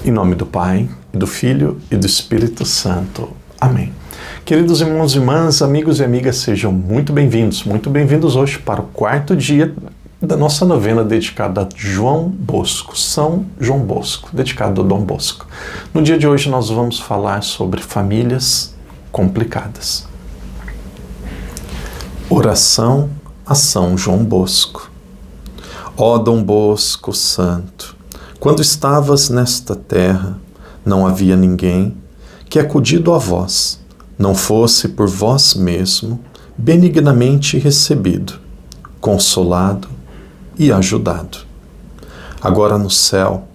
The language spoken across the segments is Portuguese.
Em nome do Pai, do Filho e do Espírito Santo. Amém. Queridos irmãos e irmãs, amigos e amigas, sejam muito bem-vindos hoje para o quarto dia da nossa novena dedicada a João Bosco, São João Bosco, dedicado a Dom Bosco. No dia de hoje nós vamos falar sobre famílias complicadas. Oração a São João Bosco. Ó Dom Bosco Santo, quando estavas nesta terra, não havia ninguém que, acudido a vós, não fosse por vós mesmo benignamente recebido, consolado e ajudado. Agora no céu,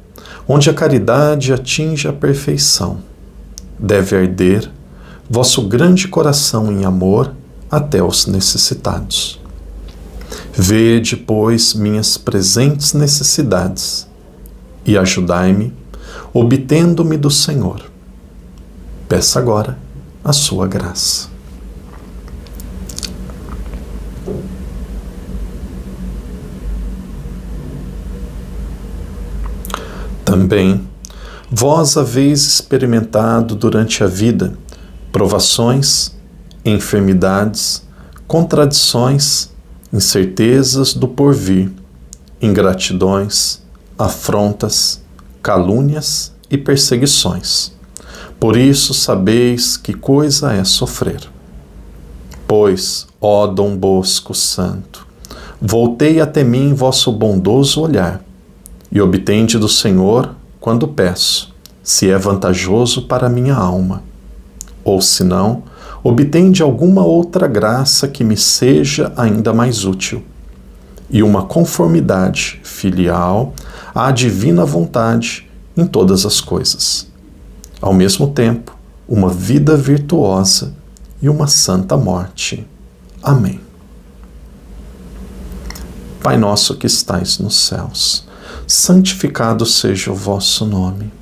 onde a caridade atinge a perfeição, deve arder vosso grande coração em amor até os necessitados. Vede, pois, minhas presentes necessidades e ajudai-me, obtendo-me do Senhor. Peça agora a sua graça. Também vós haveis experimentado durante a vida provações, enfermidades, contradições, incertezas do porvir, ingratidões, afrontas, calúnias e perseguições. Por isso sabeis que coisa é sofrer. Pois, ó Dom Bosco Santo, voltei até mim vosso bondoso olhar, e obtende do Senhor, quando peço, se é vantajoso para a minha alma. Ou, se não, obtende alguma outra graça que me seja ainda mais útil, e uma conformidade filial à divina vontade em todas as coisas. Ao mesmo tempo, uma vida virtuosa e uma santa morte. Amém. Pai nosso que estais nos céus, santificado seja o vosso nome.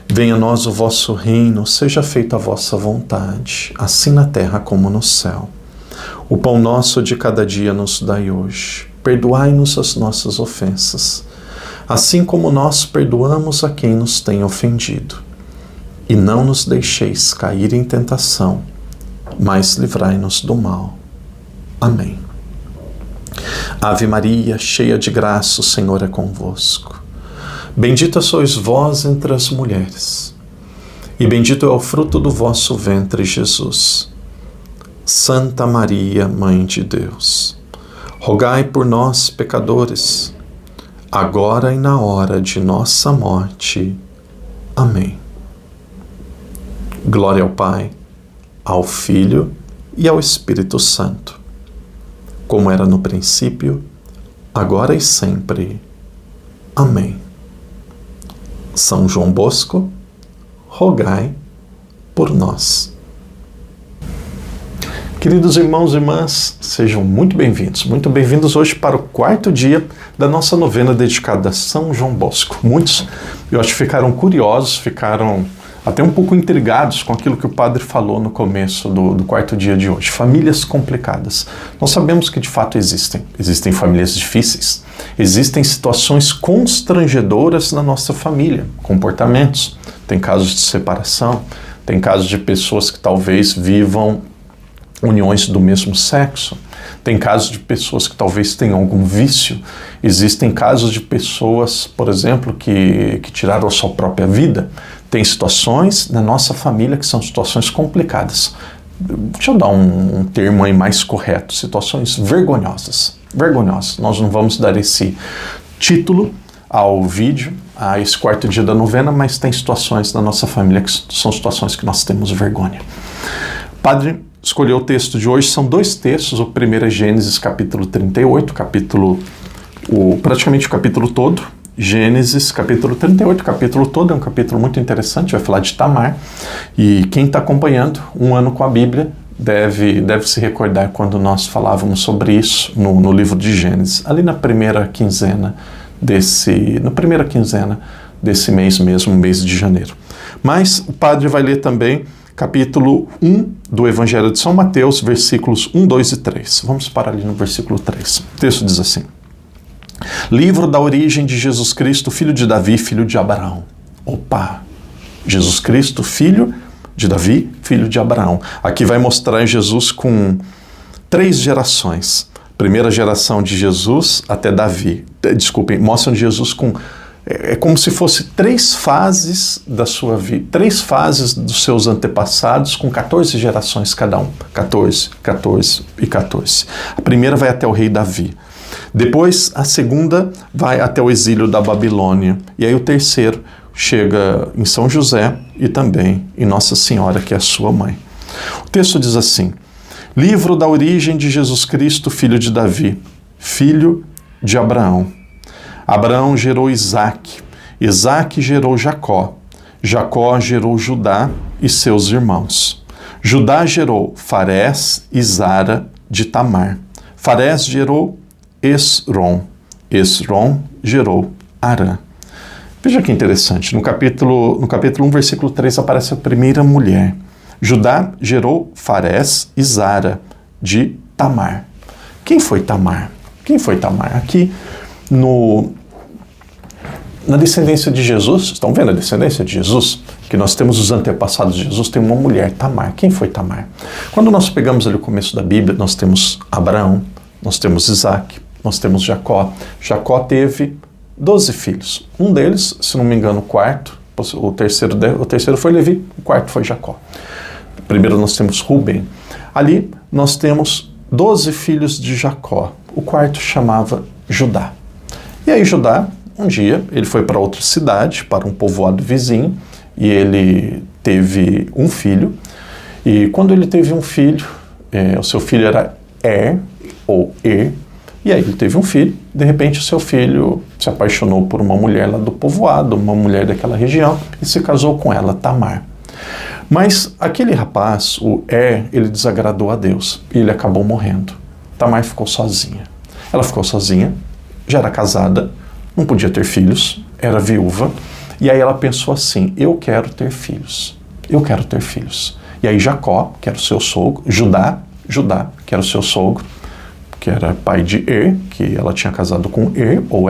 Venha a nós o vosso reino, seja feita a vossa vontade, assim na terra como no céu. O pão nosso de cada dia nos dai hoje. Perdoai-nos as nossas ofensas, assim como nós perdoamos a quem nos tem ofendido. E não nos deixeis cair em tentação, mas livrai-nos do mal. Amém. Ave Maria, cheia de graça, o Senhor é convosco. Bendita sois vós entre as mulheres, e bendito é o fruto do vosso ventre, Jesus. Santa Maria, Mãe de Deus, rogai por nós, pecadores, agora e na hora de nossa morte. Amém. Glória ao Pai, ao Filho e ao Espírito Santo, como era no princípio, agora e sempre. Amém. São João Bosco, rogai por nós. Queridos irmãos e irmãs, sejam muito bem-vindos hoje para o quarto dia da nossa novena dedicada a São João Bosco. Muitos, eu acho, ficaram curiosos, ficaram até um pouco intrigados com aquilo que o padre falou no começo do quarto dia de hoje. Famílias complicadas. Nós sabemos que de fato existem famílias difíceis, existem situações constrangedoras na nossa família, comportamentos, tem casos de separação, tem casos de pessoas que talvez vivam uniões do mesmo sexo, tem casos de pessoas que talvez tenham algum vício, existem casos de pessoas, por exemplo, que tiraram a sua própria vida. Tem situações na nossa família que são situações complicadas. Deixa eu dar um termo aí mais correto, situações vergonhosas. Vergonhosas. Nós não vamos dar esse título ao vídeo, a esse quarto dia da novena, mas tem situações na nossa família que são situações que nós temos vergonha. Padre escolheu o texto de hoje, são dois textos. O primeiro é Gênesis capítulo 38, praticamente o capítulo todo. Gênesis capítulo 38, o capítulo todo é um capítulo muito interessante, vai falar de Tamar. E quem está acompanhando um ano com a Bíblia deve se recordar quando nós falávamos sobre isso no livro de Gênesis, ali na primeira quinzena desse mês mesmo, mês de janeiro. Mas o padre vai ler também capítulo 1 do Evangelho de São Mateus, versículos 1, 2 e 3. Vamos parar ali no versículo 3. O texto diz assim: Livro da origem de Jesus Cristo, filho de Davi, filho de Abraão. Opa! Jesus Cristo, filho de Davi, filho de Abraão. Aqui vai mostrar Jesus com 3 gerações. Primeira geração de Jesus até Davi. Desculpem, mostram Jesus com... É como se fosse 3 fases da sua vida, 3 fases dos seus antepassados, com 14 gerações cada um. 14, 14 e 14. A primeira vai até o rei Davi. Depois, a segunda vai até o exílio da Babilônia. E aí o terceiro chega em São José e também em Nossa Senhora, que é a sua mãe. O texto diz assim: livro da origem de Jesus Cristo, filho de Davi, filho de Abraão. Abraão gerou Isaque, Isaque gerou Jacó, Jacó gerou Judá e seus irmãos. Judá gerou Farés e Zara de Tamar. Farés gerou Esrom, Esrom gerou Arã. Veja que interessante, no capítulo 1, versículo 3, aparece a primeira mulher. Judá gerou Farés e Zara de Tamar. Quem foi Tamar? Quem foi Tamar? Aqui na descendência de Jesus, estão vendo a descendência de Jesus? Que nós temos os antepassados de Jesus, tem uma mulher, Tamar. Quem foi Tamar? Quando nós pegamos ali o começo da Bíblia, nós temos Abraão, nós temos Isaque, nós temos Jacó. Jacó teve 12 filhos. Um deles, se não me engano, o terceiro foi Levi, o quarto foi Jacó. Primeiro nós temos Ruben. Ali nós temos 12 filhos de Jacó. O quarto chamava Judá. E aí Judá, um dia, ele foi para outra cidade, para um povoado vizinho, e ele teve um filho. E quando ele teve um filho, o seu filho era ou Er, e aí ele teve um filho. De repente o seu filho se apaixonou por uma mulher lá do povoado, uma mulher daquela região, e se casou com ela, Tamar. Mas aquele rapaz, o ele desagradou a Deus, e ele acabou morrendo. Tamar ficou sozinha. Ela ficou sozinha, já era casada, não podia ter filhos, era viúva, e aí ela pensou assim: eu quero ter filhos, eu quero ter filhos. E aí Jacó, que era o seu sogro, Judá, que era o seu sogro, que era pai de que ela tinha casado com ou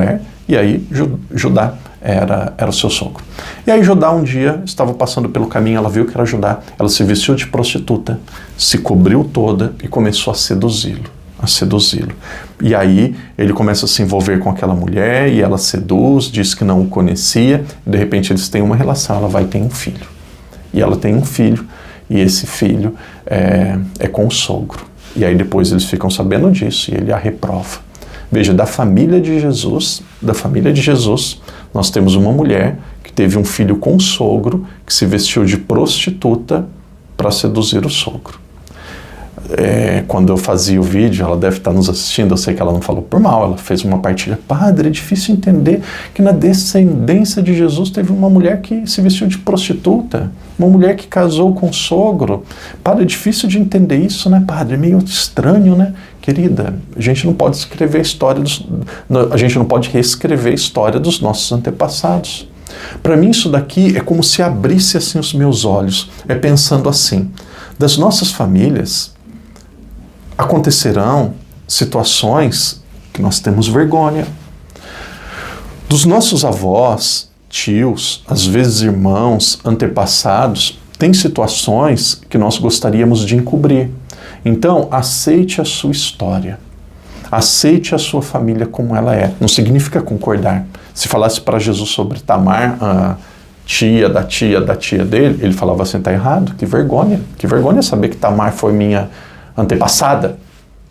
e aí Judá era o seu sogro. E aí Judá um dia estava passando pelo caminho, ela viu que era Judá, ela se vestiu de prostituta, se cobriu toda e começou a seduzi-lo. E aí ele começa a se envolver com aquela mulher e ela seduz, diz que não o conhecia, e de repente eles têm uma relação, ela vai ter um filho. E ela tem um filho, e esse filho é com o sogro. E aí depois eles ficam sabendo disso e ele a reprova. Veja, da família de Jesus, nós temos uma mulher que teve um filho com o sogro, que se vestiu de prostituta para seduzir o sogro. Quando eu fazia o vídeo, ela deve estar nos assistindo, eu sei que ela não falou por mal, ela fez uma partilha: padre, é difícil entender que na descendência de Jesus teve uma mulher que se vestiu de prostituta, uma mulher que casou com o sogro. Padre, é difícil de entender isso, né, padre? É meio estranho, né? Querida, a gente não pode escrever a gente não pode reescrever a história dos nossos antepassados. Para mim isso daqui é como se abrisse assim os meus olhos, pensando assim: das nossas famílias acontecerão situações que nós temos vergonha. Dos nossos avós, tios, às vezes irmãos, antepassados, tem situações que nós gostaríamos de encobrir. Então, aceite a sua história. Aceite a sua família como ela é. Não significa concordar. Se falasse para Jesus sobre Tamar, a tia da tia dele, ele falava assim: está errado, que vergonha. Que vergonha saber que Tamar foi minha antepassada.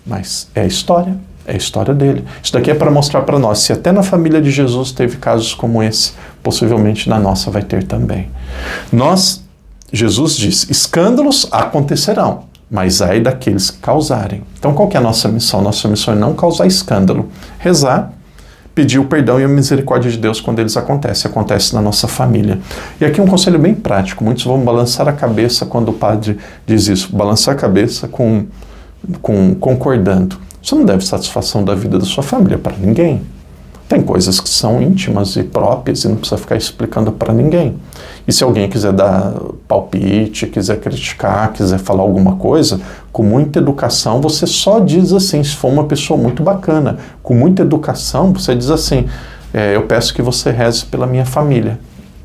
Mas é a história dele. Isso daqui é para mostrar para nós, se até na família de Jesus teve casos como esse, possivelmente na nossa vai ter também. Jesus diz: escândalos acontecerão, mas ai daqueles que causarem. Então qual que é a nossa missão? Nossa missão é não causar escândalo, rezar, pedir o perdão e a misericórdia de Deus quando eles acontecem. Acontece na nossa família. E aqui um conselho bem prático: muitos vão balançar a cabeça quando o padre diz isso, balançar a cabeça concordando. Você não deve satisfação da vida da sua família para ninguém. Tem coisas que são íntimas e próprias e não precisa ficar explicando para ninguém. E se alguém quiser dar palpite, quiser criticar, quiser falar alguma coisa, com muita educação você só diz assim, se for uma pessoa muito bacana. Com muita educação você diz assim: eu peço que você reze pela minha família.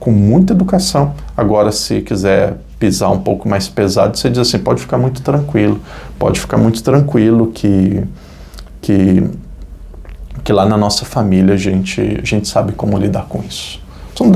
com muita educação. Agora, se quiser pisar um pouco mais pesado, você diz assim, pode ficar muito tranquilo que lá na nossa família a gente sabe como lidar com isso. Você não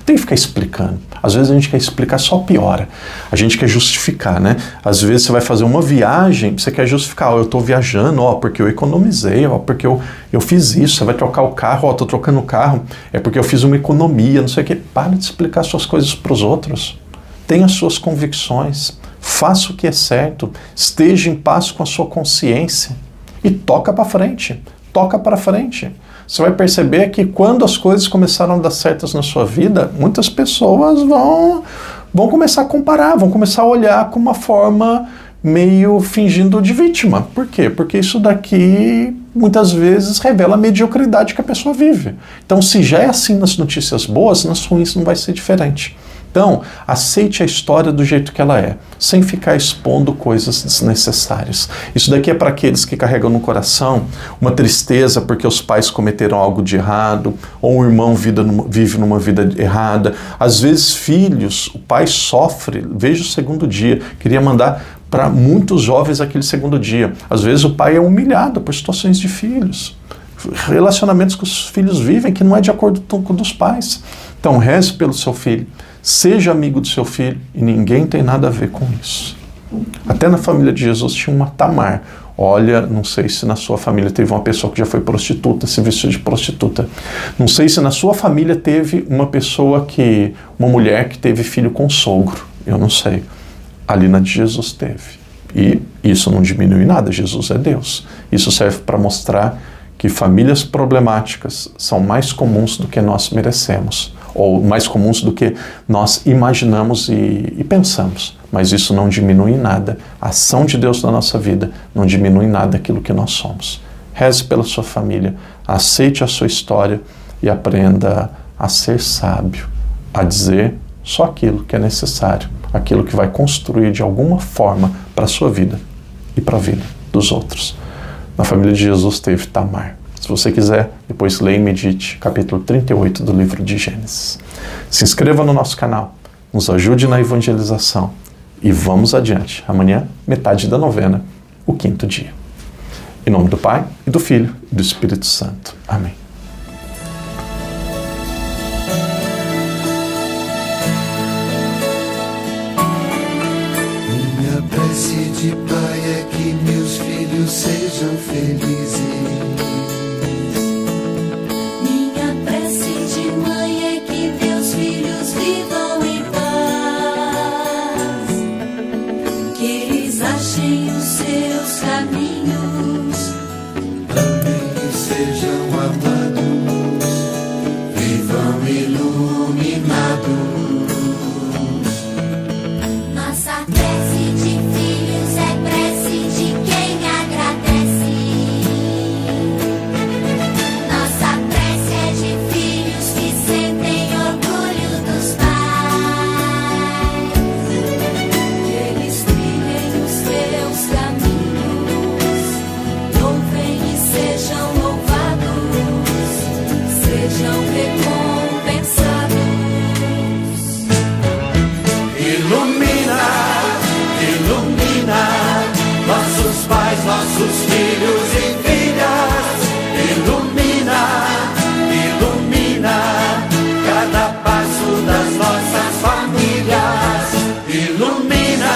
tem que ficar explicando. Às vezes a gente quer explicar, só piora. A gente quer justificar, né? Às vezes você vai fazer uma viagem, você quer justificar, eu estou viajando, porque eu economizei, porque eu fiz isso. Você vai trocar o carro, estou trocando o carro, é porque eu fiz uma economia, não sei o quê. Para de explicar suas coisas para os outros. Tenha suas convicções, faça o que é certo, esteja em paz com a sua consciência e toca para frente. Toca para frente. Você vai perceber que quando as coisas começaram a dar certas na sua vida, muitas pessoas vão começar a comparar, vão começar a olhar com uma forma meio fingindo de vítima. Por quê? Porque isso daqui muitas vezes revela a mediocridade que a pessoa vive. Então, se já é assim nas notícias boas, nas ruins não vai ser diferente. Então, aceite a história do jeito que ela é, sem ficar expondo coisas desnecessárias. Isso daqui é para aqueles que carregam no coração uma tristeza porque os pais cometeram algo de errado, ou um irmão vive numa vida errada. Às vezes, filhos, o pai sofre, veja o segundo dia, queria mandar para muitos jovens aquele segundo dia. Às vezes o pai é humilhado por situações de filhos, relacionamentos que os filhos vivem que não é de acordo com o dos pais. Então, reze pelo seu filho. Seja amigo do seu filho e ninguém tem nada a ver com isso. Até na família de Jesus tinha uma Tamar. Olha, não sei se na sua família teve uma pessoa que já foi prostituta, se vestiu de prostituta. Não sei se na sua família teve uma mulher que teve filho com sogro. Eu não sei. Ali na de Jesus teve. E isso não diminui nada, Jesus é Deus. Isso serve para mostrar que famílias problemáticas são mais comuns do que nós merecemos, ou mais comuns do que nós imaginamos e pensamos. Mas isso não diminui em nada. A ação de Deus na nossa vida não diminui em nada aquilo que nós somos. Reze pela sua família, aceite a sua história e aprenda a ser sábio, a dizer só aquilo que é necessário, aquilo que vai construir de alguma forma para a sua vida e para a vida dos outros. Na família de Jesus teve Tamar. Se você quiser, depois leia e medite capítulo 38 do livro de Gênesis. Se inscreva no nosso canal, nos ajude na evangelização e vamos adiante. Amanhã, metade da novena, o 5º dia. Em nome do Pai, e do Filho, e do Espírito Santo. Amém. Minha prece de pai é que meus filhos sejam felizes. Minha prece de mãe é que meus filhos vivam em paz, que eles achem os seus caminhos. Amém, que sejam amados, vivam iluminados. Nossa prece de filhos é prece de quem agradece. Nossa prece é de filhos que sentem orgulho dos pais, que eles trilhem os seus caminhos, louvem e sejam louvados, sejam recompensados. Ilumina, ilumina nossos pais, nossos filhos e filhas. Ilumina, ilumina cada passo das nossas famílias. Ilumina,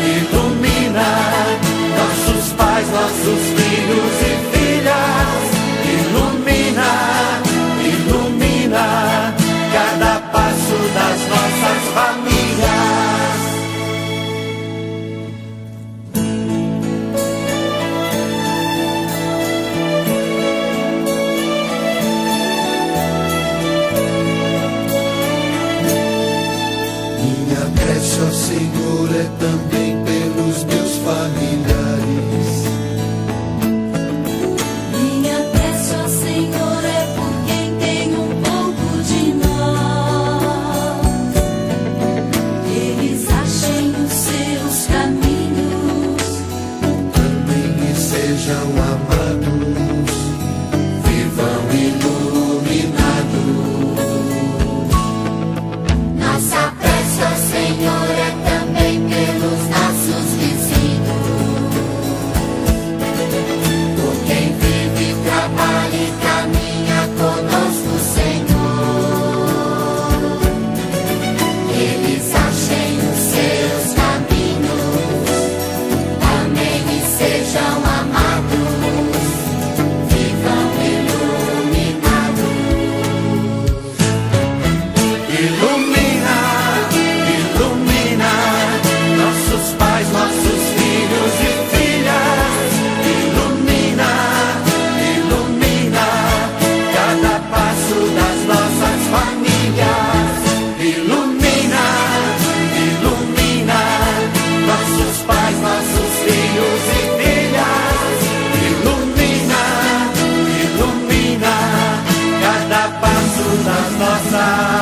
ilumina nossos pais, nossos filhos e filhas. Ilumina, ilumina cada passo das nossas famílias. Minha prece, ó Senhor, é também pelos meus familiares. Minha prece, ó Senhor, é por quem tem um pouco de nós, que eles achem os seus caminhos. Amém, e sejam amados, vivam iluminados. das nossas